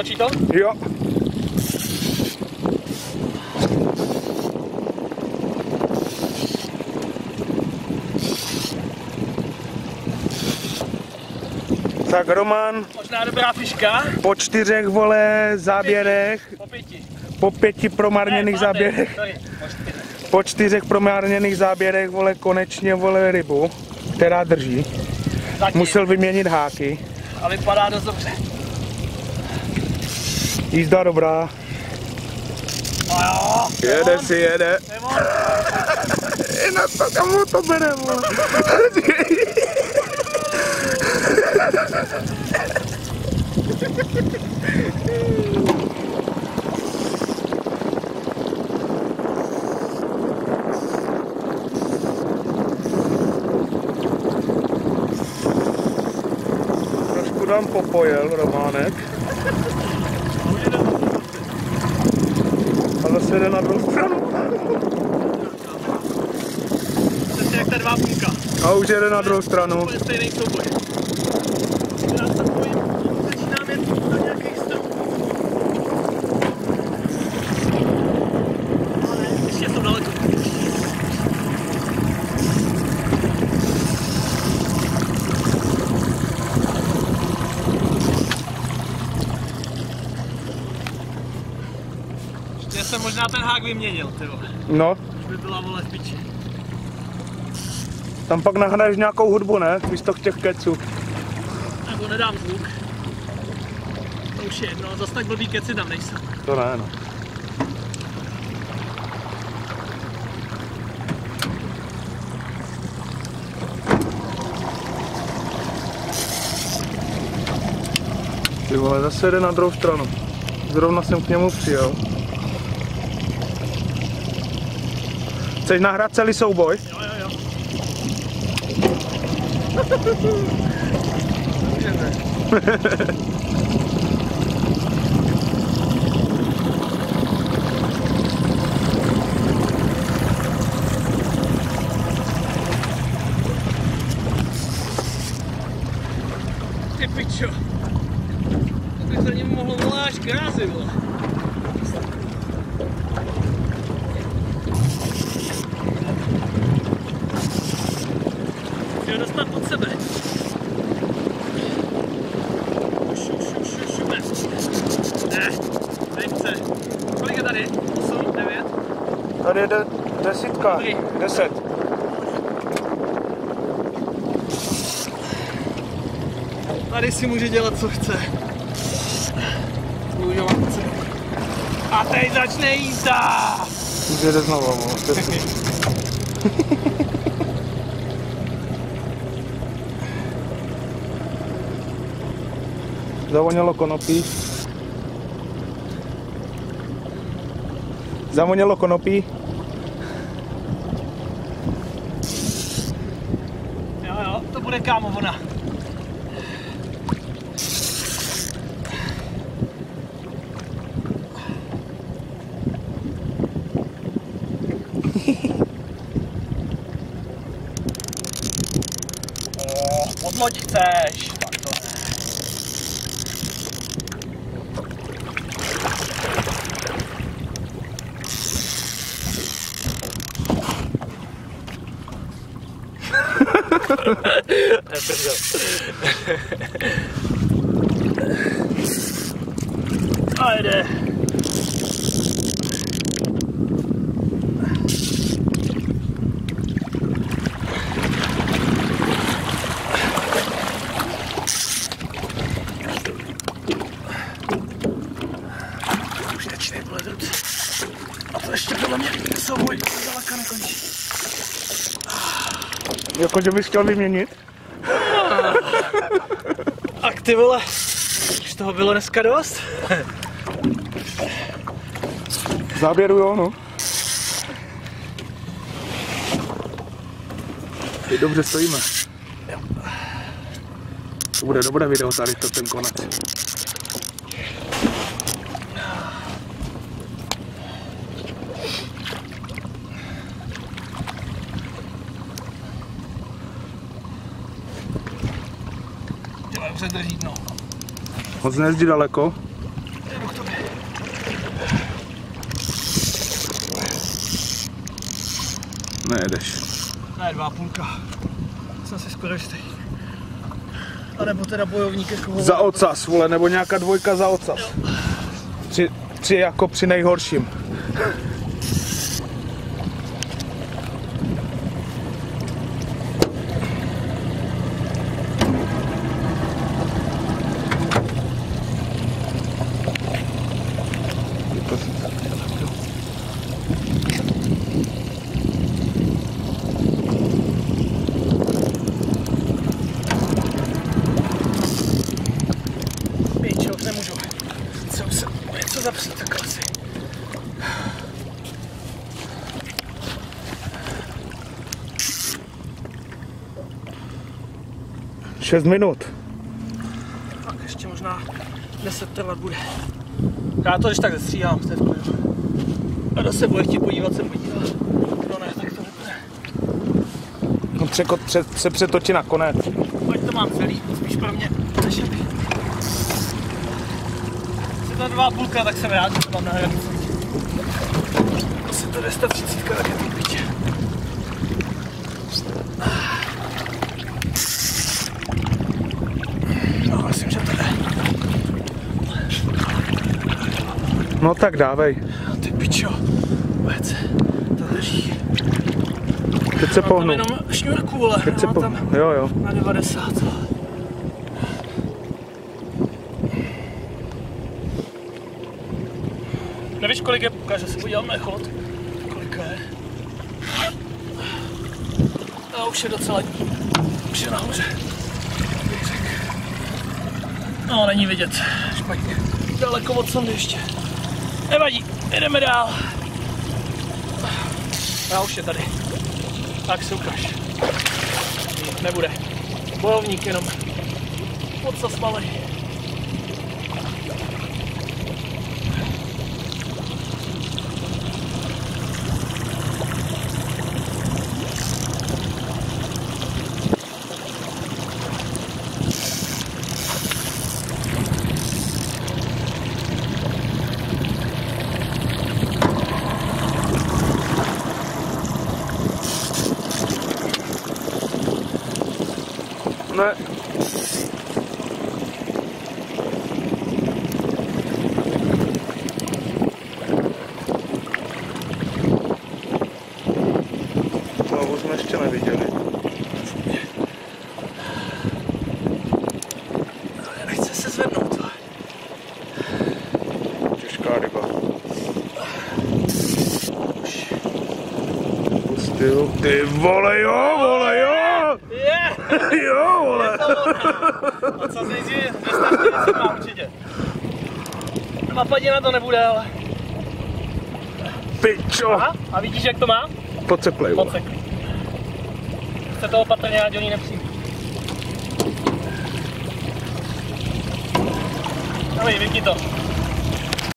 Stačí to? Jo. Tak Roman. Možná dobrá fiška. Po 4 vole záběrech. Po 5. Po 5 promarněných záběrech. Po 4 promarněných záběrech vole konečně vole rybu, která drží. Zatím. Musel vyměnit háky. A vypadá dost dobře. Jízda dobrá. A jo. Jede si, jede. Je na to, kam to bere, vole. Trošku dám popojel, Románek. A zase jde na druhou stranu. Přesně jak ta 2,5. A už jede na druhou stranu. Úplně stejný souboj. Já se bojím, začínám jet na nějakých strop. Ale ještě jsou daleko. Ještě jsem možná ten hák vyměnil, ty vole. No. Už by byla vole v piči. Tam pak nahraješ nějakou hudbu, ne? Místo těch keců. Nebo nedám zvuk. To už je jedno, zase tak blbý keci tam nejsou. To ne, no. Ty vole, zase jde na druhou stranu. Zrovna jsem k němu přijel. Chceš nahrát celý souboj? Jo. Ty pičo. To bych za ním mohlo volat až krásy, vole. Chtěl dostat pod sebe. Ne, nechce. Kolik je tady? 8, 9? Tady je desítka. Dobrý. 10. Tady si může dělat, co chce. Služovance. A teď začne jízda! Už jede znovu, no. Zavonělo konopí. Zavonělo konopí. Jo, to bude kámo ona. Pod loď chceš. Tak to ne. A jde. Už začne pledat. A to ještě podle mě souboj zdaleka nekončí. Jako, že bys chtěl vyměnit? Ach ty vole, už toho bylo dneska dost? V záběru jo, no. Teď dobře stojíme. To bude dobré video tady, to ten konec. Dělám se drží dno. Moc nejezdí daleko. Jdu k tobě. Nejedeš. Ne, 2,5. Jsem si skoro jistý. A nebo teda bojovník jako... Za ocas, vole, nebo nějaká dvojka za ocas. Tři jako při nejhorším. Nemůžu. Co zapřít tak asi. Šest minut. Tak ještě možná 10 trvat bude. Já to když tak zestříhám. A kdo se bude chtít podívat, se podívá. Kdo ne, tak to nebude. No se přetočí na konec. Ať to mám celý, spíš pro mě, než aby. To 2,5, tak jsem rád, že to mám na hranici. Asi to 230, tak je to pítě. No, myslím, že to jde. No tak dávej. Ty pičo, vůbec, to drží. Teď se pohnu. Mám tam jenom šňůrku, vole, Teď se tam jo. na 90. Nevíš, kolik je? Ukáže se podívám na echolot. Kolik je? A už je docela dní. Už je nahoře. No, není vidět. Špatně. Daleko od sondy ještě. Nevadí, jdeme dál. A už je tady. Tak se ukáž. Nebude. Bojovník jenom. Odsaz malej. Ne. No, jsme ještě neviděli. Nechce se zvednout. Těžká ryba. Pustil. Ty vole, jo, vole, jo! Jo, vole! A co si říct, 240 má určitě. Napadina to nebude, ale... Pičo! Aha, a vidíš, jak to má? Podceklej, vole. Podceklej. Chce to opatrně, ať oni nepřijde. Dobrý, vypni to.